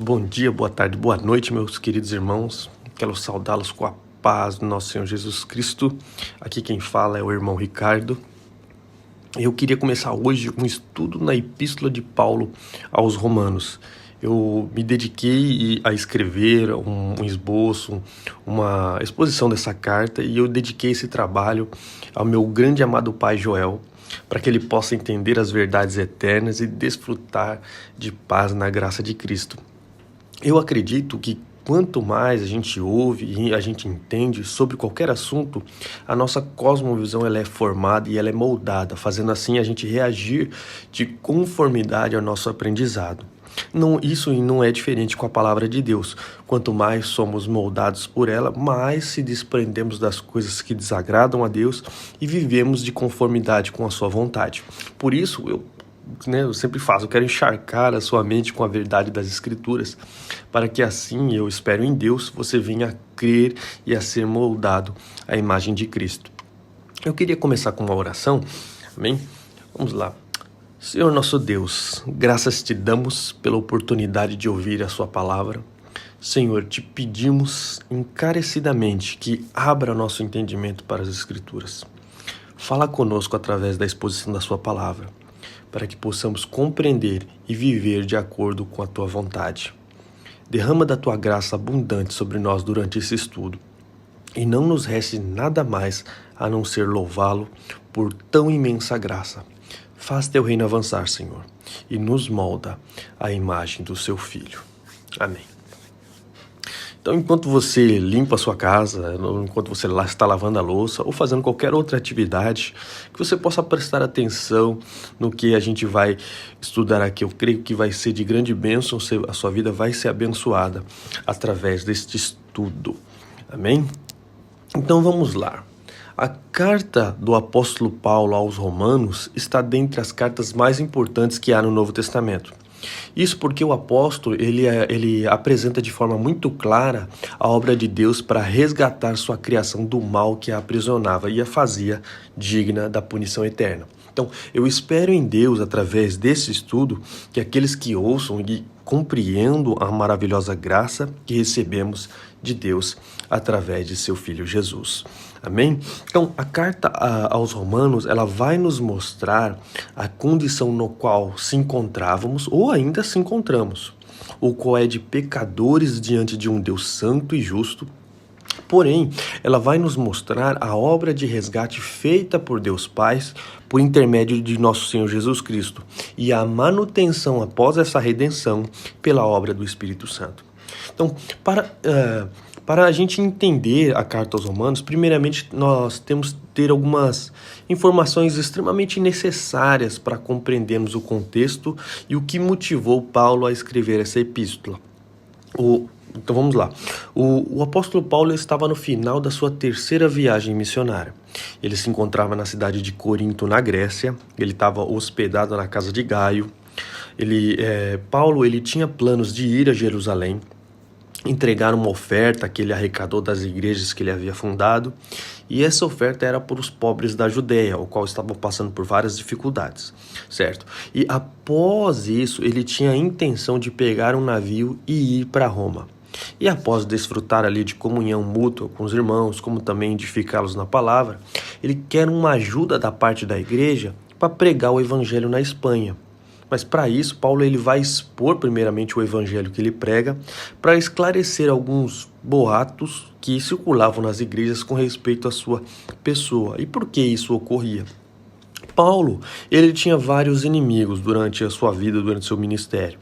Bom dia, boa tarde, boa noite, meus queridos irmãos. Quero saudá-los com a paz do nosso Senhor Jesus Cristo. Aqui quem fala é o irmão Ricardo. Eu queria começar hoje um estudo na Epístola de Paulo aos Romanos. Eu me dediquei a escrever um esboço, uma exposição dessa carta, e eu dediquei esse trabalho ao meu grande amado pai Joel, para que ele possa entender as verdades eternas e desfrutar de paz na graça de Cristo. Eu acredito que quanto mais a gente ouve e a gente entende sobre qualquer assunto, a nossa cosmovisão ela é formada e ela é moldada, fazendo assim a gente reagir de conformidade ao nosso aprendizado. Isso não é diferente com a palavra de Deus. Quanto mais somos moldados por ela, mais se desprendemos das coisas que desagradam a Deus e vivemos de conformidade com a sua vontade. Por isso, eu sempre faço, eu quero encharcar a sua mente com a verdade das Escrituras, para que assim, eu espero em Deus, você venha a crer e a ser moldado à imagem de Cristo. Eu queria começar com uma oração, amém? Vamos lá. Senhor nosso Deus, graças te damos pela oportunidade de ouvir a sua palavra. Senhor, te pedimos encarecidamente que abra nosso entendimento para as Escrituras. Fala conosco através da exposição da sua palavra, para que possamos compreender e viver de acordo com a tua vontade. Derrama da tua graça abundante sobre nós durante esse estudo, e não nos reste nada mais a não ser louvá-lo por tão imensa graça. Faz teu reino avançar, Senhor, e nos molda à imagem do seu Filho. Amém. Então, enquanto você limpa a sua casa, enquanto você está lavando a louça ou fazendo qualquer outra atividade, que você possa prestar atenção no que a gente vai estudar aqui. Eu creio que vai ser de grande bênção, a sua vida vai ser abençoada através deste estudo. Amém? Então, vamos lá. A carta do apóstolo Paulo aos Romanos está dentre as cartas mais importantes que há no Novo Testamento. Isso porque o apóstolo ele apresenta de forma muito clara a obra de Deus para resgatar sua criação do mal que a aprisionava e a fazia digna da punição eterna. Então, eu espero em Deus, através desse estudo, que aqueles que ouçam e compreendam a maravilhosa graça que recebemos de Deus através de seu Filho Jesus. Amém? Então, a carta aos Romanos, ela vai nos mostrar a condição no qual se encontrávamos ou ainda se encontramos, o qual é de pecadores diante de um Deus santo e justo. Porém, ela vai nos mostrar a obra de resgate feita por Deus Pai por intermédio de nosso Senhor Jesus Cristo e a manutenção após essa redenção pela obra do Espírito Santo. Então, para a gente entender a carta aos Romanos, primeiramente nós temos que ter algumas informações extremamente necessárias para compreendermos o contexto e o que motivou Paulo a escrever essa epístola. Então vamos lá. O apóstolo Paulo estava no final da sua terceira viagem missionária. Ele se encontrava na cidade de Corinto, na Grécia. Ele estava hospedado na casa de Gaio. Paulo tinha planos de ir a Jerusalém, entregar uma oferta que ele arrecadou das igrejas que ele havia fundado, e essa oferta era para os pobres da Judéia, o qual estavam passando por várias dificuldades, certo? E após isso, ele tinha a intenção de pegar um navio e ir para Roma. E após desfrutar ali de comunhão mútua com os irmãos, como também edificá-los na palavra, ele quer uma ajuda da parte da igreja para pregar o evangelho na Espanha. Mas para isso, Paulo vai expor primeiramente o evangelho que ele prega, para esclarecer alguns boatos que circulavam nas igrejas com respeito à sua pessoa. E por que isso ocorria? Paulo, ele tinha vários inimigos durante a sua vida, durante seu ministério.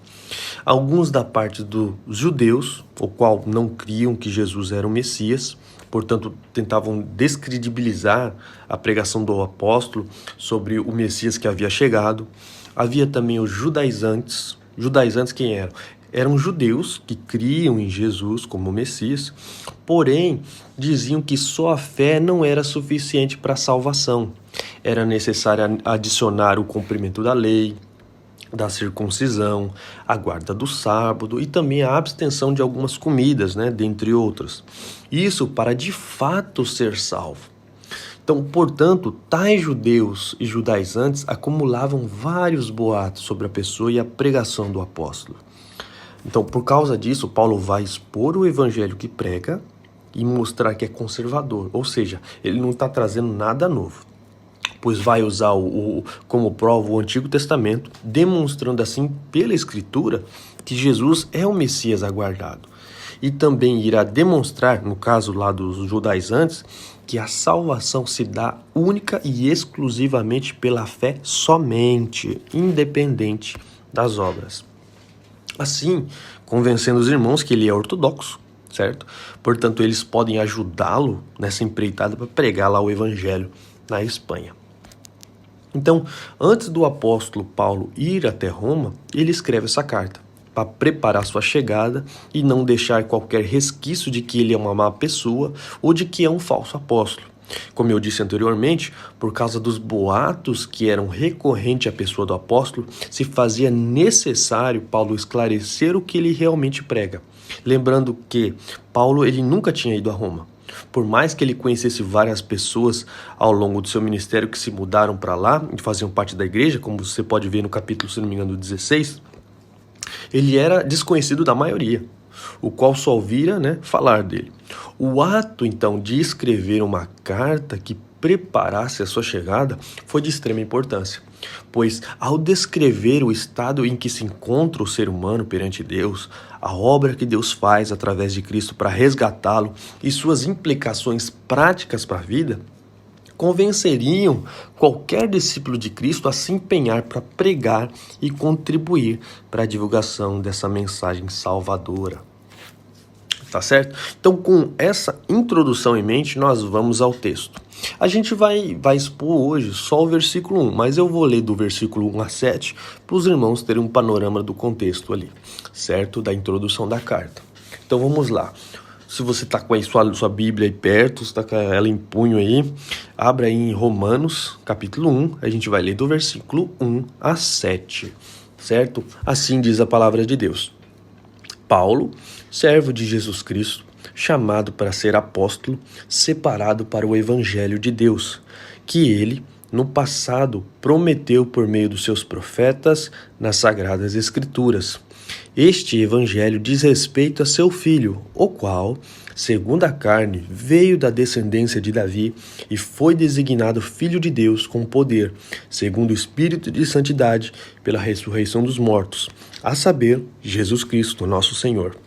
Alguns da parte dos judeus, o qual não criam que Jesus era o Messias, portanto tentavam descredibilizar a pregação do apóstolo sobre o Messias que havia chegado. Havia também os judaizantes. Judaizantes quem eram? Eram judeus que criam em Jesus como Messias, porém diziam que só a fé não era suficiente para a salvação. Era necessário adicionar o cumprimento da lei, da circuncisão, a guarda do sábado e também a abstenção de algumas comidas, dentre outras. Isso para de fato ser salvo. Então, portanto, tais judeus e judaizantes acumulavam vários boatos sobre a pessoa e a pregação do apóstolo. Então, por causa disso, Paulo vai expor o evangelho que prega e mostrar que é conservador, ou seja, ele não está trazendo nada novo, pois vai usar como prova o Antigo Testamento, demonstrando assim pela Escritura que Jesus é o Messias aguardado. E também irá demonstrar, no caso lá dos judaizantes, que a salvação se dá única e exclusivamente pela fé somente, independente das obras. Assim, convencendo os irmãos que ele é ortodoxo, certo? Portanto, eles podem ajudá-lo nessa empreitada para pregar lá o evangelho na Espanha. Então, antes do apóstolo Paulo ir até Roma, ele escreve essa carta para preparar sua chegada e não deixar qualquer resquício de que ele é uma má pessoa ou de que é um falso apóstolo. Como eu disse anteriormente, por causa dos boatos que eram recorrentes à pessoa do apóstolo, se fazia necessário Paulo esclarecer o que ele realmente prega. Lembrando que Paulo ele nunca tinha ido a Roma. Por mais que ele conhecesse várias pessoas ao longo do seu ministério que se mudaram para lá e faziam parte da igreja, como você pode ver no capítulo, se não me engano, 16, ele era desconhecido da maioria, o qual só ouvira, falar dele. O ato, então, de escrever uma carta que preparasse a sua chegada foi de extrema importância, pois ao descrever o estado em que se encontra o ser humano perante Deus, a obra que Deus faz através de Cristo para resgatá-lo e suas implicações práticas para a vida, convenceriam qualquer discípulo de Cristo a se empenhar para pregar e contribuir para a divulgação dessa mensagem salvadora. Tá certo? Então, com essa introdução em mente, nós vamos ao texto. A gente vai expor hoje só o versículo 1, mas eu vou ler do versículo 1 a 7 para os irmãos terem um panorama do contexto ali, certo? Da introdução da carta. Então, vamos lá. Se você está com a sua Bíblia aí perto, está com ela em punho aí, abra aí em Romanos, capítulo 1, a gente vai ler do versículo 1 a 7, certo? Assim diz a palavra de Deus. Paulo, servo de Jesus Cristo, chamado para ser apóstolo, separado para o evangelho de Deus, que ele, no passado, prometeu por meio dos seus profetas nas Sagradas Escrituras. Este evangelho diz respeito a seu filho, o qual, segundo a carne, veio da descendência de Davi e foi designado Filho de Deus com poder, segundo o Espírito de Santidade, pela ressurreição dos mortos, a saber, Jesus Cristo, nosso Senhor.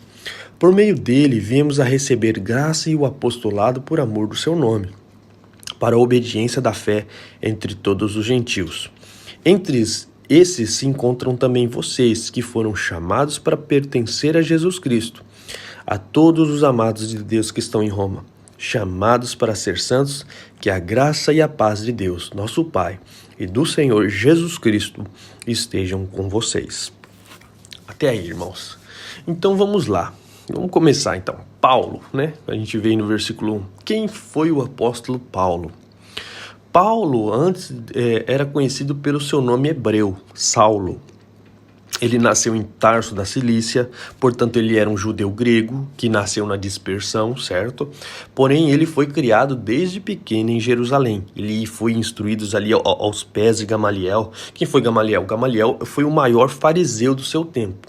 Por meio dele, viemos a receber graça e o apostolado por amor do seu nome, para a obediência da fé entre todos os gentios. Entre esses se encontram também vocês, que foram chamados para pertencer a Jesus Cristo. A todos os amados de Deus que estão em Roma, chamados para ser santos, que a graça e a paz de Deus, nosso Pai, e do Senhor Jesus Cristo estejam com vocês. Até aí, irmãos. Então vamos lá. Vamos começar então. Paulo, A gente vê no versículo 1. Quem foi o apóstolo Paulo? Paulo antes era conhecido pelo seu nome hebreu, Saulo. Ele nasceu em Tarso da Cilícia, portanto ele era um judeu grego que nasceu na dispersão, certo? Porém ele foi criado desde pequeno em Jerusalém. Ele foi instruído ali aos pés de Gamaliel. Quem foi Gamaliel? Gamaliel foi o maior fariseu do seu tempo.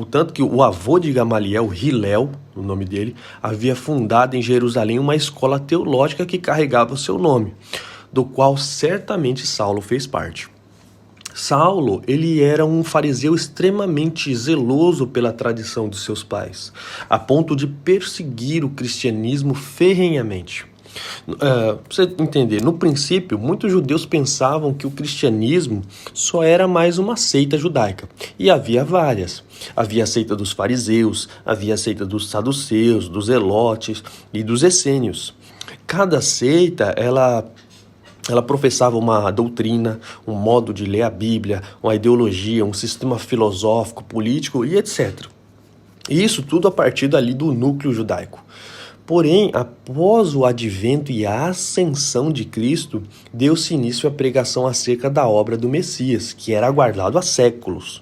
Tanto que o avô de Gamaliel, Hilel, o nome dele, havia fundado em Jerusalém uma escola teológica que carregava o seu nome, do qual certamente Saulo fez parte. Saulo, ele era um fariseu extremamente zeloso pela tradição de seus pais, a ponto de perseguir o cristianismo ferrenhamente. Pra você entender, no princípio, muitos judeus pensavam que o cristianismo só era mais uma seita judaica. E havia várias. Havia a seita dos fariseus, havia a seita dos saduceus, dos zelotes e dos essênios. Cada seita, ela professava uma doutrina, um modo de ler a Bíblia, uma ideologia, um sistema filosófico, político e etc. E isso tudo a partir dali do núcleo judaico. Porém, após o advento e a ascensão de Cristo, deu-se início à pregação acerca da obra do Messias, que era aguardado há séculos.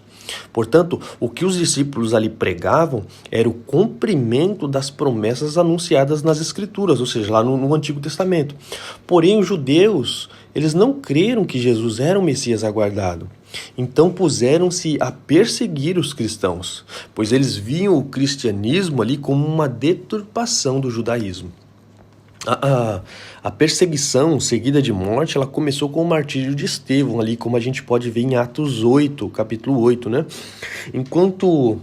Portanto, o que os discípulos ali pregavam era o cumprimento das promessas anunciadas nas Escrituras, ou seja, lá no Antigo Testamento. Porém, os judeus Eles não creram que Jesus era o Messias aguardado. Então puseram-se a perseguir os cristãos, pois eles viam o cristianismo ali como uma deturpação do judaísmo. A perseguição seguida de morte, ela começou com o martírio de Estevão, ali como a gente pode ver em Atos 8, capítulo 8, né? Enquanto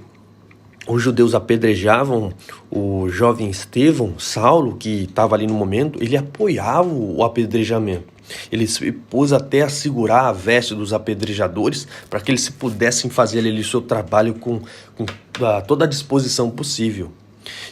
os judeus apedrejavam o jovem Estevão, Saulo, que estava ali no momento, ele apoiava o apedrejamento. Ele se pôs até a segurar a veste dos apedrejadores para que eles pudessem fazer ali o seu trabalho com toda a disposição possível.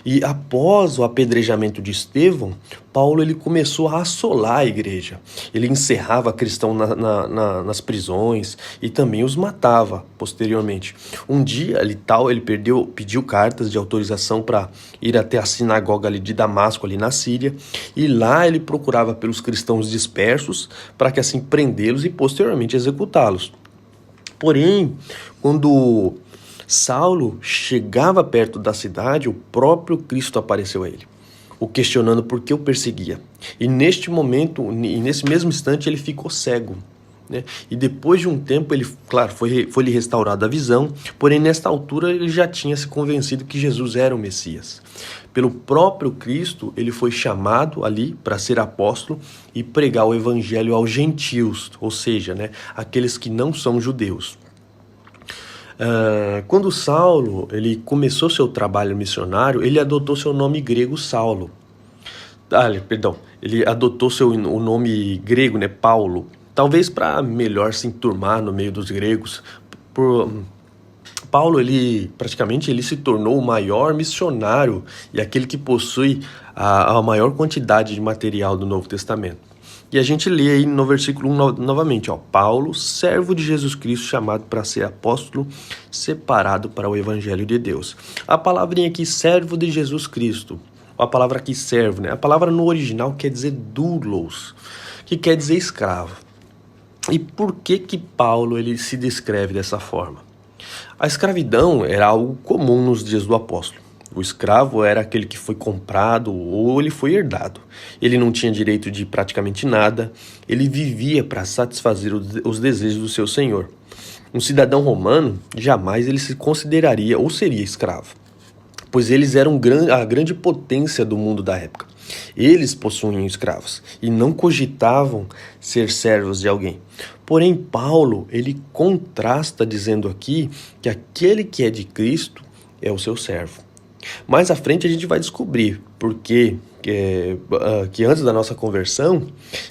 E após o apedrejamento de Estevão, Paulo ele começou a assolar a igreja. Ele encerrava cristãos nas prisões e também os matava posteriormente. Um dia ele pediu cartas de autorização para ir até a sinagoga ali de Damasco, ali na Síria, e lá ele procurava pelos cristãos dispersos para que assim prendê-los e posteriormente executá-los. Porém, quando Saulo chegava perto da cidade, o próprio Cristo apareceu a ele, o questionando por que o perseguia. E neste momento, e nesse mesmo instante, ele ficou cego, né? E depois de um tempo, foi-lhe restaurada a visão, porém nesta altura ele já tinha se convencido que Jesus era o Messias. Pelo próprio Cristo, ele foi chamado ali para ser apóstolo e pregar o evangelho aos gentios, ou seja, né, aqueles que não são judeus. Quando Saulo ele começou seu trabalho missionário, ele adotou seu nome grego Saulo. Ele adotou o nome grego, né, Paulo, talvez para melhor se enturmar no meio dos gregos. Paulo, ele se tornou o maior missionário e aquele que possui a maior quantidade de material do Novo Testamento. E a gente lê aí no versículo 1 novamente, Paulo, servo de Jesus Cristo, chamado para ser apóstolo, separado para o evangelho de Deus. A palavrinha aqui, servo de Jesus Cristo, a palavra aqui, servo, né? A palavra no original quer dizer doulos, que quer dizer escravo. E por que Paulo ele se descreve dessa forma? A escravidão era algo comum nos dias do apóstolo. O escravo era aquele que foi comprado ou ele foi herdado. Ele não tinha direito de praticamente nada, ele vivia para satisfazer os desejos do seu senhor. Um cidadão romano jamais ele se consideraria ou seria escravo, pois eles eram a grande potência do mundo da época. Eles possuíam escravos e não cogitavam ser servos de alguém. Porém, Paulo ele contrasta dizendo aqui que aquele que é de Cristo é o seu servo. Mais à frente a gente vai descobrir porque que antes da nossa conversão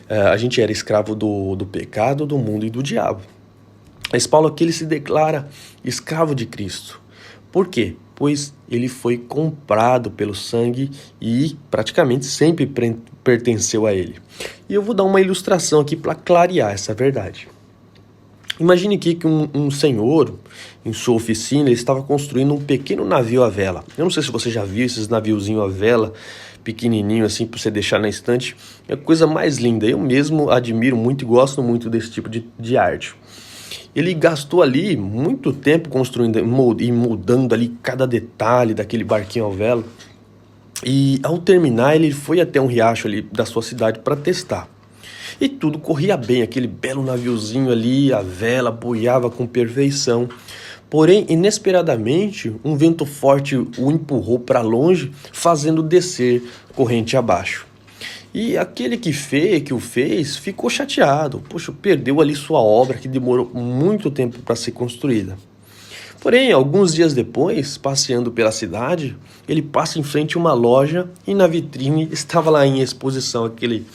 a gente era escravo do pecado, do mundo e do diabo. Mas Paulo aqui ele se declara escravo de Cristo. Por quê? Pois ele foi comprado pelo sangue e praticamente sempre pertenceu a ele. E eu vou dar uma ilustração aqui para clarear essa verdade. Imagine aqui que um senhor, em sua oficina, ele estava construindo um pequeno navio à vela. Eu não sei se você já viu esses naviozinhos à vela, pequenininho assim, para você deixar na estante. É a coisa mais linda. Eu mesmo admiro muito e gosto muito desse tipo de arte. Ele gastou ali muito tempo construindo e moldando ali cada detalhe daquele barquinho à vela. E ao terminar, ele foi até um riacho ali da sua cidade para testar. E tudo corria bem, aquele belo naviozinho ali, a vela boiava com perfeição. Porém, inesperadamente, um vento forte o empurrou para longe, fazendo descer corrente abaixo. E aquele que o fez ficou chateado. Poxa, perdeu ali sua obra que demorou muito tempo para ser construída. Porém, alguns dias depois, passeando pela cidade, ele passa em frente a uma loja e na vitrine estava lá em exposição aquele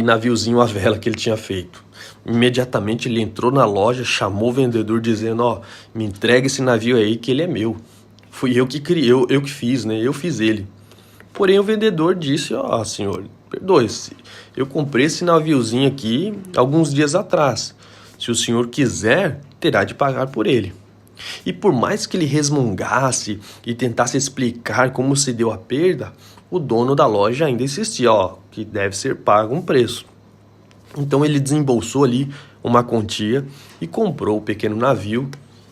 naviozinho à vela que ele tinha feito. Imediatamente ele entrou na loja, chamou o vendedor dizendo, me entrega esse navio aí que ele é meu. Fui eu que criei, eu que fiz, né? Eu fiz ele. Porém o vendedor disse, senhor, perdoe-se, eu comprei esse naviozinho aqui alguns dias atrás. Se o senhor quiser, terá de pagar por ele. E por mais que ele resmungasse e tentasse explicar como se deu a perda, o dono da loja ainda insistia, que deve ser pago um preço. Então ele desembolsou ali uma quantia e comprou o pequeno navio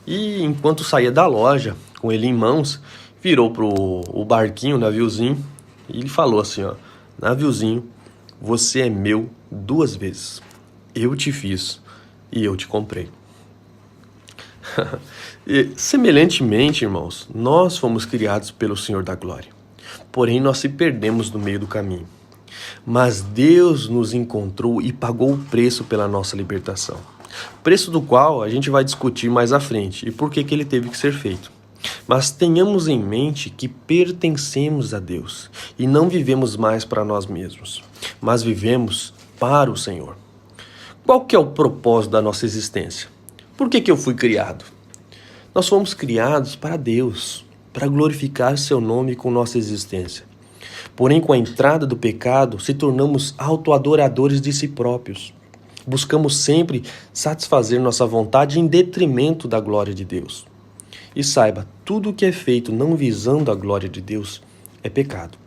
e enquanto saía da loja, com ele em mãos, virou pro o barquinho, o naviozinho, e ele falou assim, naviozinho, você é meu 2 vezes. Eu te fiz e eu te comprei. E, semelhantemente, irmãos, nós fomos criados pelo Senhor da Glória. Porém, nós se perdemos no meio do caminho. Mas Deus nos encontrou e pagou o preço pela nossa libertação. Preço do qual a gente vai discutir mais à frente e por que ele teve que ser feito. Mas tenhamos em mente que pertencemos a Deus e não vivemos mais para nós mesmos, mas vivemos para o Senhor. Qual que é o propósito da nossa existência? Por que eu fui criado? Nós fomos criados para Deus, para glorificar seu nome com nossa existência. Porém, com a entrada do pecado, se tornamos autoadoradores de si próprios. Buscamos sempre satisfazer nossa vontade em detrimento da glória de Deus. E saiba, tudo o que é feito não visando a glória de Deus é pecado.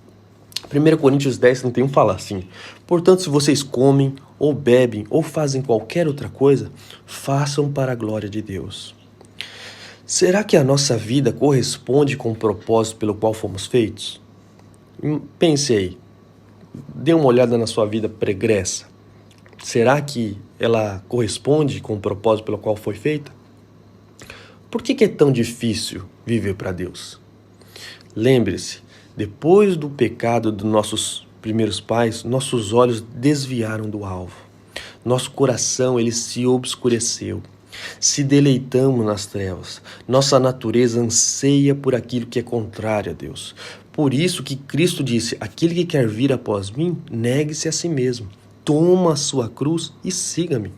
1 Coríntios 10:31 fala assim: portanto, se vocês comem, ou bebem, ou fazem qualquer outra coisa, façam para a glória de Deus. Será que a nossa vida corresponde com o propósito pelo qual fomos feitos? Pense aí, dê uma olhada na sua vida pregressa. Será que ela corresponde com o propósito pelo qual foi feita? Por que é tão difícil viver para Deus? Lembre-se, depois do pecado dos nossos primeiros pais, nossos olhos desviaram do alvo. Nosso coração ele se obscureceu. Se deleitamos nas trevas. Nossa natureza anseia por aquilo que é contrário a Deus. Por isso que Cristo disse: aquele que quer vir após mim, negue-se a si mesmo. Toma a sua cruz e siga-me.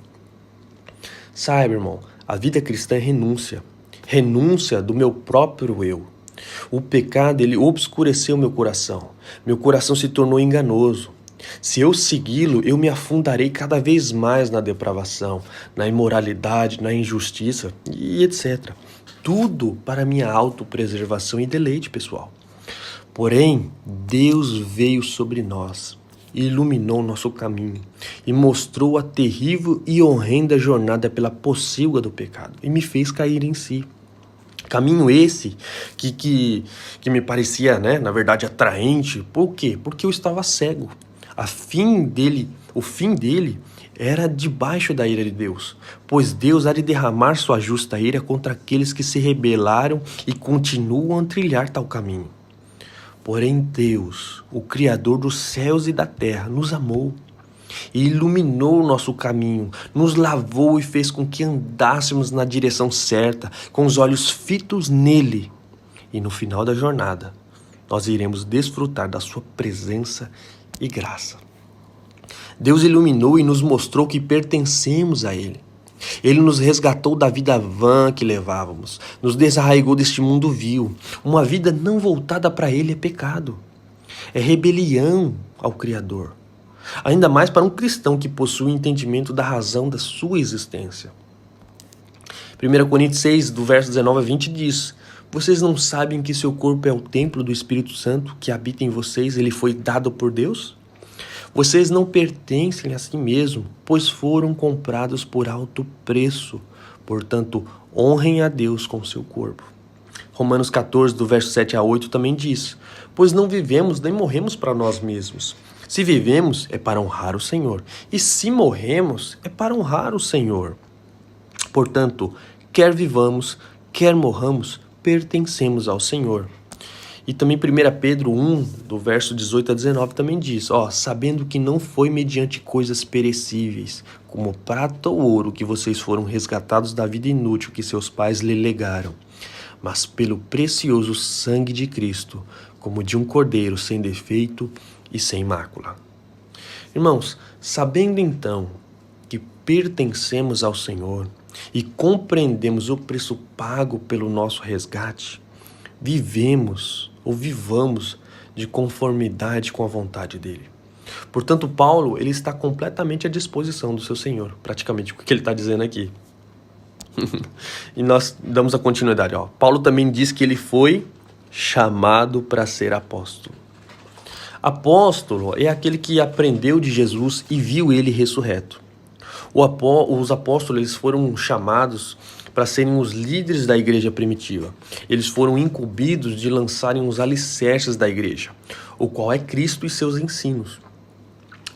Saiba, irmão, a vida cristã é renúncia. Renúncia do meu próprio eu. O pecado, ele obscureceu meu coração. Meu coração se tornou enganoso. Se eu segui-lo, eu me afundarei cada vez mais na depravação, na imoralidade, na injustiça e etc. Tudo para minha autopreservação e deleite, pessoal. Porém, Deus veio sobre nós e iluminou nosso caminho e mostrou a terrível e horrenda jornada pela pocilga do pecado e me fez cair em si. Caminho esse que me parecia, na verdade, atraente. Por quê? Porque eu estava cego. O fim dele era debaixo da ira de Deus, pois Deus há de derramar sua justa ira contra aqueles que se rebelaram e continuam a trilhar tal caminho. Porém Deus, o Criador dos céus e da terra, nos amou e iluminou o nosso caminho, nos lavou e fez com que andássemos na direção certa, com os olhos fitos nele. E no final da jornada, nós iremos desfrutar da sua presença e graça. Deus iluminou e nos mostrou que pertencemos a Ele. Ele nos resgatou da vida vã que levávamos, nos desarraigou deste mundo vil. Uma vida não voltada para Ele é pecado, é rebelião ao Criador. Ainda mais para um cristão que possui entendimento da razão da sua existência. 1 Coríntios 6, do verso 19 a 20 diz: vocês não sabem que seu corpo é o templo do Espírito Santo que habita em vocês, ele foi dado por Deus? Vocês não pertencem a si mesmos, pois foram comprados por alto preço. Portanto, honrem a Deus com seu corpo. Romanos 14, do verso 7 a 8 também diz: pois não vivemos nem morremos para nós mesmos. Se vivemos, é para honrar o Senhor. E se morremos, é para honrar o Senhor. Portanto, quer vivamos, quer morramos, pertencemos ao Senhor. E também 1 Pedro 1, do verso 18 a 19, também diz: sabendo que não foi mediante coisas perecíveis, como prata ou ouro, que vocês foram resgatados da vida inútil que seus pais lhe legaram, mas pelo precioso sangue de Cristo, como de um cordeiro sem defeito e sem mácula. Irmãos, sabendo então que pertencemos ao Senhor e compreendemos o preço pago pelo nosso resgate, vivamos de conformidade com a vontade dele. Portanto, Paulo, ele está completamente à disposição do seu Senhor, praticamente o que ele está dizendo aqui. E nós damos a continuidade. Paulo também diz que ele foi chamado para ser apóstolo. Apóstolo é aquele que aprendeu de Jesus e viu ele ressurreto. Os apóstolos eles foram chamados para serem os líderes da igreja primitiva. Eles foram incumbidos de lançarem os alicerces da igreja, o qual é Cristo e seus ensinos.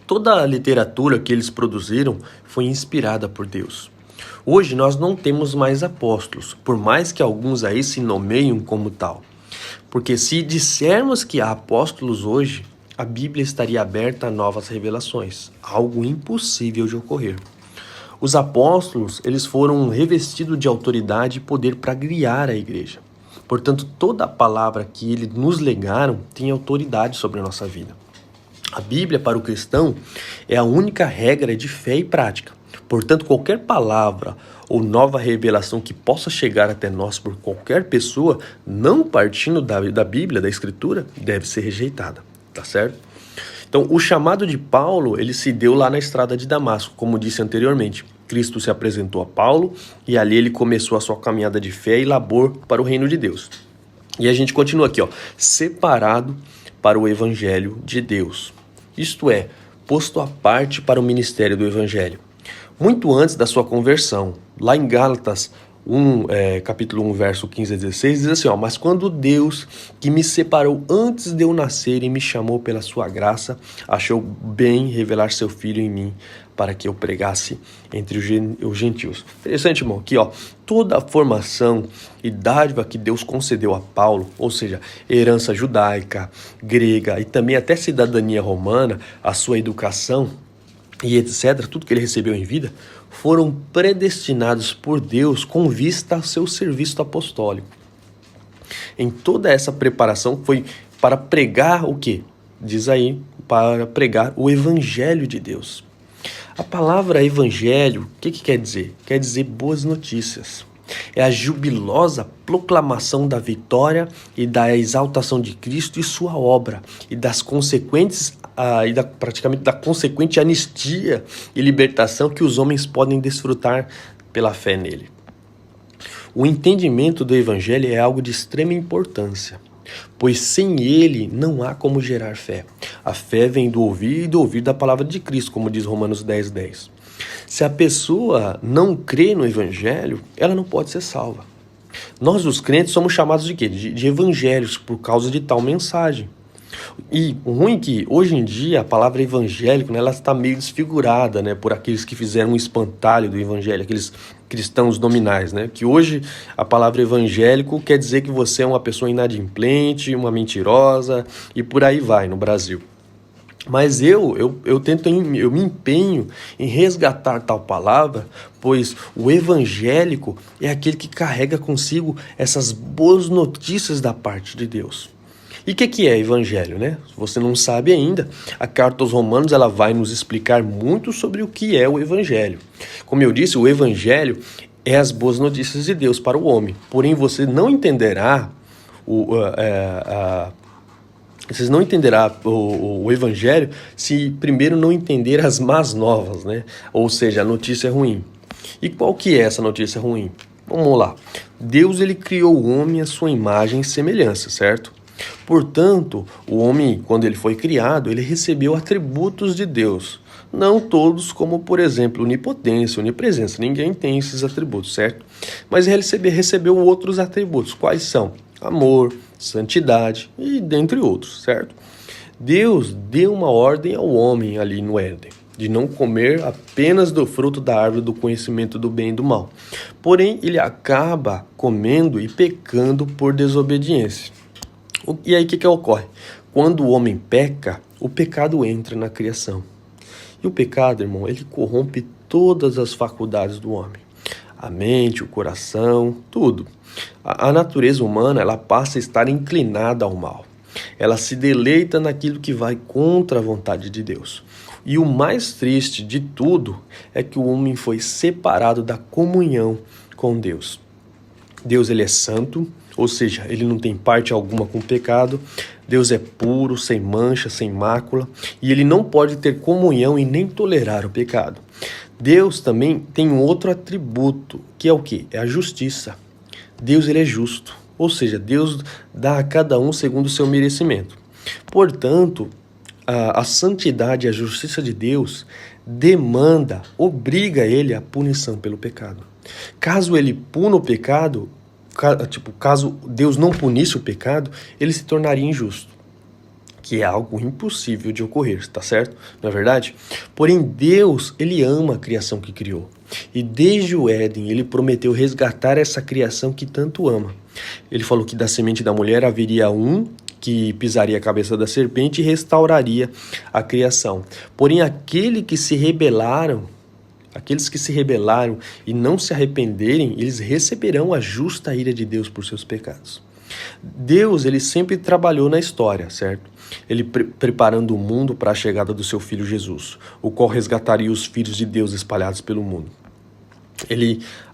Toda a literatura que eles produziram foi inspirada por Deus. Hoje nós não temos mais apóstolos, por mais que alguns aí se nomeiem como tal. Porque se dissermos que há apóstolos hoje, a Bíblia estaria aberta a novas revelações, algo impossível de ocorrer. Os apóstolos, eles foram revestidos de autoridade e poder para guiar a igreja. Portanto, toda a palavra que eles nos legaram tem autoridade sobre a nossa vida. A Bíblia, para o cristão, é a única regra de fé e prática. Portanto, qualquer palavra ou nova revelação que possa chegar até nós por qualquer pessoa, não partindo da Bíblia, da Escritura, deve ser rejeitada, tá certo? Então, o chamado de Paulo, ele se deu lá na estrada de Damasco, como disse anteriormente. Cristo se apresentou a Paulo e ali ele começou a sua caminhada de fé e labor para o reino de Deus. E a gente continua aqui, separado para o evangelho de Deus. Isto é, posto à parte para o ministério do evangelho. Muito antes da sua conversão, lá em Gálatas 1, capítulo 1, verso 15 a 16, diz assim, mas quando Deus, que me separou antes de eu nascer e me chamou pela sua graça, achou bem revelar seu Filho em mim, para que eu pregasse entre os gentios. Interessante, irmão, aqui, toda a formação e dádiva que Deus concedeu a Paulo, ou seja, herança judaica, grega e também até cidadania romana, a sua educação e etc., tudo que ele recebeu em vida, foram predestinados por Deus com vista ao seu serviço apostólico. Em toda essa preparação foi para pregar o quê? Diz aí, para pregar o evangelho de Deus. A palavra evangelho, o que quer dizer? Quer dizer boas notícias. É a jubilosa proclamação da vitória e da exaltação de Cristo e sua obra, e das consequentes praticamente da consequente anistia e libertação que os homens podem desfrutar pela fé nele. O entendimento do evangelho é algo de extrema importância, pois sem ele não há como gerar fé. A fé vem do ouvir e do ouvir da palavra de Cristo, como diz Romanos 10:10. Se a pessoa não crê no evangelho, ela não pode ser salva. Nós, os crentes, somos chamados de quê? De evangélicos, por causa de tal mensagem. E o ruim é que, hoje em dia, a palavra evangélico, ela está meio desfigurada, por aqueles que fizeram um espantalho do evangelho, aqueles cristãos nominais, que hoje a palavra evangélico quer dizer que você é uma pessoa inadimplente, uma mentirosa, e por aí vai no Brasil. Mas eu me empenho em resgatar tal palavra, pois o evangélico é aquele que carrega consigo essas boas notícias da parte de Deus. E o que é evangelho, Se você não sabe ainda, a carta aos Romanos ela vai nos explicar muito sobre o que é o evangelho. Como eu disse, o evangelho é as boas notícias de Deus para o homem. Porém, você não entenderá o evangelho se primeiro não entender as más novas, Ou seja, a notícia ruim. E qual que é essa notícia ruim? Vamos lá. Deus ele criou o homem à sua imagem e semelhança, certo? Portanto, o homem, quando ele foi criado, ele recebeu atributos de Deus. Não todos, como por exemplo, onipotência, onipresença. Ninguém tem esses atributos, certo? Mas ele recebeu outros atributos. Quais são? Amor, santidade e dentre outros, certo? Deus deu uma ordem ao homem ali no Éden, de não comer apenas do fruto da árvore do conhecimento do bem e do mal. Porém, ele acaba comendo e pecando por desobediência. E aí o que ocorre? Quando o homem peca, o pecado entra na criação. E o pecado, irmão, ele corrompe todas as faculdades do homem. A mente, o coração, tudo. A natureza humana, ela passa a estar inclinada ao mal. Ela se deleita naquilo que vai contra a vontade de Deus. E o mais triste de tudo é que o homem foi separado da comunhão com Deus. Deus ele é santo, ou seja, ele não tem parte alguma com o pecado. Deus é puro, sem mancha, sem mácula, e ele não pode ter comunhão e nem tolerar o pecado. Deus também tem um outro atributo, que é o quê? É a justiça. Deus ele é justo, ou seja, Deus dá a cada um segundo o seu merecimento. Portanto, a santidade e a justiça de Deus obriga ele à punição pelo pecado. Caso ele puna o pecado, caso Deus não punisse o pecado, ele se tornaria injusto. que é algo impossível de ocorrer, tá certo? Não é verdade? Porém, Deus, ele ama a criação que criou. E desde o Éden, ele prometeu resgatar essa criação que tanto ama. Ele falou que da semente da mulher haveria um que pisaria a cabeça da serpente e restauraria a criação. Porém, aqueles que se rebelaram e não se arrependerem, eles receberão a justa ira de Deus por seus pecados. Deus, ele sempre trabalhou na história, certo? Ele preparando o mundo para a chegada do seu Filho Jesus, o qual resgataria os filhos de Deus espalhados pelo mundo.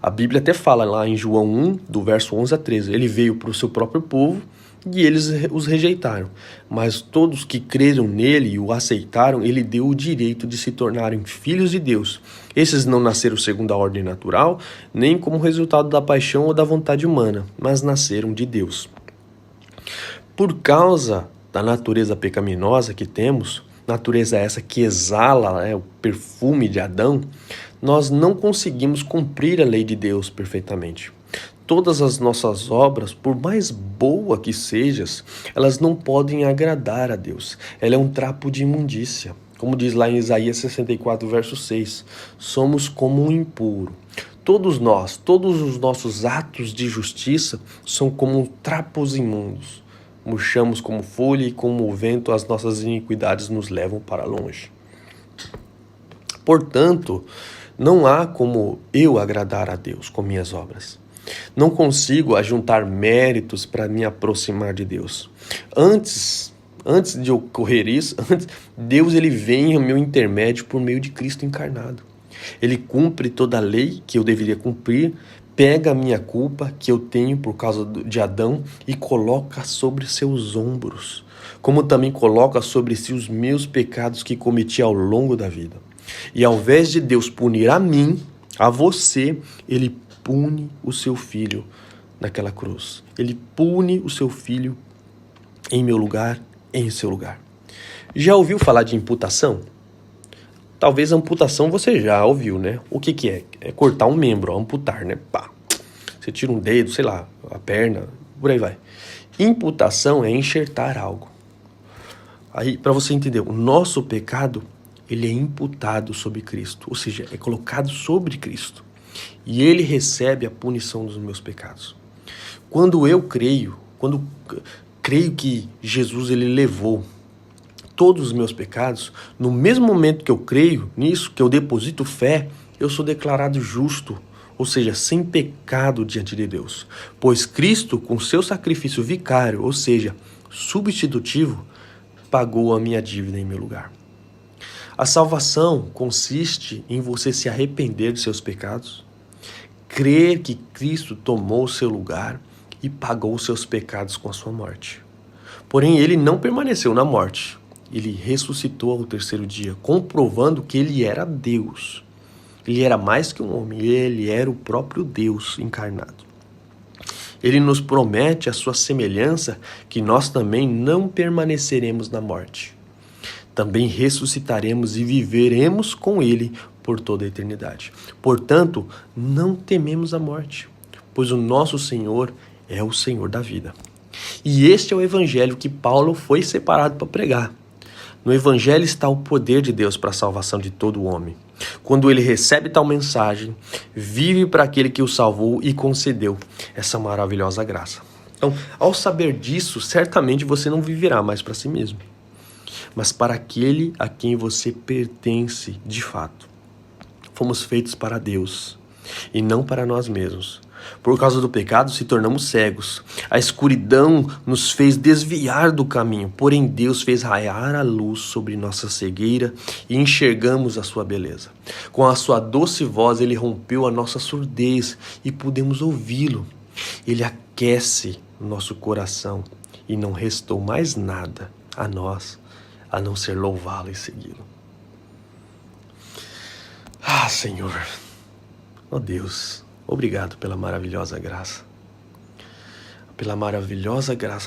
A Bíblia até fala lá em João 1, do verso 11 a 13, ele veio para o seu próprio povo e eles os rejeitaram. Mas todos que creram nele e o aceitaram, ele deu o direito de se tornarem filhos de Deus. Esses não nasceram segundo a ordem natural, nem como resultado da paixão ou da vontade humana, mas nasceram de Deus. Por causa da natureza pecaminosa que temos, natureza essa que exala o perfume de Adão, nós não conseguimos cumprir a lei de Deus perfeitamente. Todas as nossas obras, por mais boa que sejas, elas não podem agradar a Deus. Ela é um trapo de imundícia. Como diz lá em Isaías 64, verso 6, somos como um impuro. Todos os nossos atos de justiça são como trapos imundos. Murchamos como folha e como o vento as nossas iniquidades nos levam para longe. Portanto, não há como eu agradar a Deus com minhas obras. Não consigo ajuntar méritos para me aproximar de Deus. Antes de ocorrer isso, Deus ele vem ao meu intermédio por meio de Cristo encarnado. Ele cumpre toda a lei que eu deveria cumprir, pega a minha culpa que eu tenho por causa de Adão e coloca sobre seus ombros, como também coloca sobre si os meus pecados que cometi ao longo da vida. E ao invés de Deus punir a mim, a você, ele pune o seu filho naquela cruz. Ele pune o seu filho em meu lugar, em seu lugar. Já ouviu falar de imputação? Talvez a amputação você já ouviu, né? O que é? É cortar um membro, amputar, né? Pá. Você tira um dedo, sei lá, a perna, por aí vai. Imputação é enxertar algo. Aí, para você entender, o nosso pecado, ele é imputado sobre Cristo, ou seja, é colocado sobre Cristo. E ele recebe a punição dos meus pecados. Quando creio que Jesus ele levou todos os meus pecados, no mesmo momento que eu creio nisso, que eu deposito fé, eu sou declarado justo, ou seja, sem pecado diante de Deus. Pois Cristo, com seu sacrifício vicário, ou seja, substitutivo, pagou a minha dívida em meu lugar. A salvação consiste em você se arrepender de seus pecados, crer que Cristo tomou o seu lugar e pagou os seus pecados com a sua morte. Porém, ele não permaneceu na morte. Ele ressuscitou ao terceiro dia, comprovando que ele era Deus. Ele era mais que um homem, ele era o próprio Deus encarnado. Ele nos promete a sua semelhança, que nós também não permaneceremos na morte. Também ressuscitaremos e viveremos com ele por toda a eternidade. Portanto, não tememos a morte, pois o nosso Senhor é o Senhor da vida. E este é o evangelho que Paulo foi separado para pregar. No evangelho está o poder de Deus para a salvação de todo homem. Quando ele recebe tal mensagem, vive para aquele que o salvou e concedeu essa maravilhosa graça. Então, ao saber disso, certamente você não viverá mais para si mesmo, mas para aquele a quem você pertence de fato. Fomos feitos para Deus e não para nós mesmos. Por causa do pecado, se tornamos cegos. A escuridão nos fez desviar do caminho, porém Deus fez raiar a luz sobre nossa cegueira e enxergamos a sua beleza. Com a sua doce voz, ele rompeu a nossa surdez e pudemos ouvi-lo. Ele aquece o nosso coração e não restou mais nada a nós, a não ser louvá-lo e segui-lo. Ah, Senhor, ó Deus, obrigado pela maravilhosa graça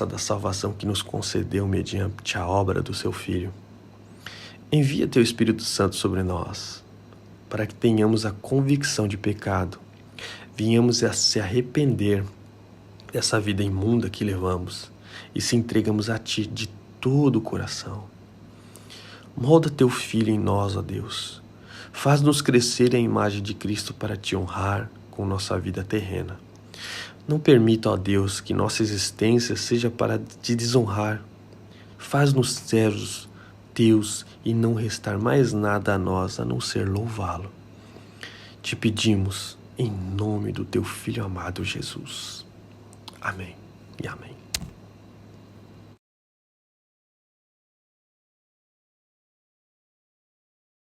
da salvação que nos concedeu mediante a obra do seu Filho. Envia teu Espírito Santo sobre nós, para que tenhamos a convicção de pecado, venhamos a se arrepender dessa vida imunda que levamos e se entregamos a ti de todo o coração. Molda teu Filho em nós, ó Deus. Faz-nos crescer em imagem de Cristo para te honrar com nossa vida terrena. Não permita, ó Deus, que nossa existência seja para te desonrar. Faz-nos servos teus e não restar mais nada a nós a não ser louvá-lo. Te pedimos em nome do teu Filho amado Jesus. Amém e amém.